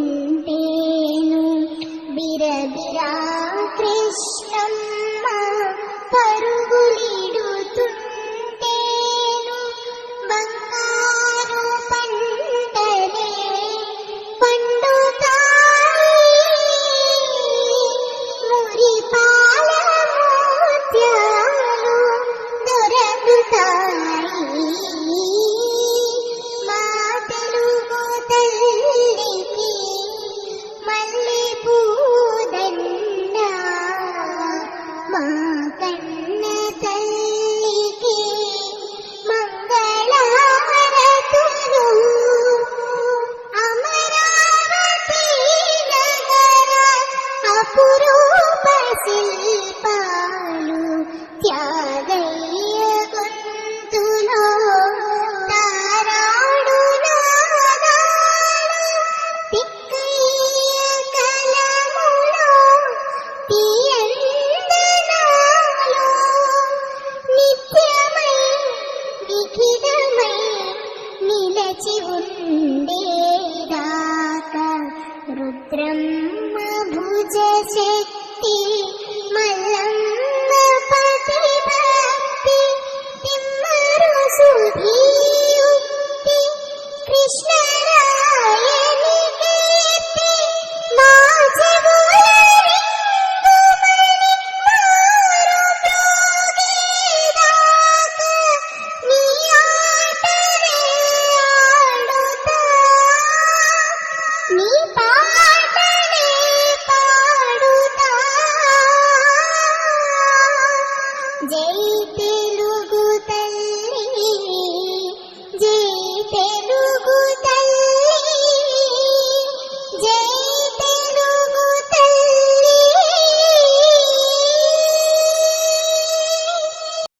తరలిపోతుంటేను బిరబిరా కృష్ణమ్మ పరుగులిడుతుంటేను బంగారు పంటలే పండుతాయి మురిపాల ముత్యాలు దొరకుతాయి మా తెలుగు తల్లికి మల్లె పూదండ మా కన్న తల్లికి మంగళహారతులు అమరావతి నగర అపురూప శిల్పాలు త్యాగయ్య గొంతులో తారాడు నాదాలు తిక్కయ్య కలములో తీయందనాలు నిత్యమై విఖితమై నిలచి ఉండేదాకా రుద్రమ్మ భుజ శక్తి మల్లమ్మ పతి భక్తి తిమ్మరు సుధీయుక్తి కృష్ణరాయని కీర్తి మా చెవుల రింగుమని మారు మ్రోగేదాకా నీ ఆటనే ఆడుతా నీ పాటనే పాడుతా జై తెలుగు తల్లి జై తెలుగు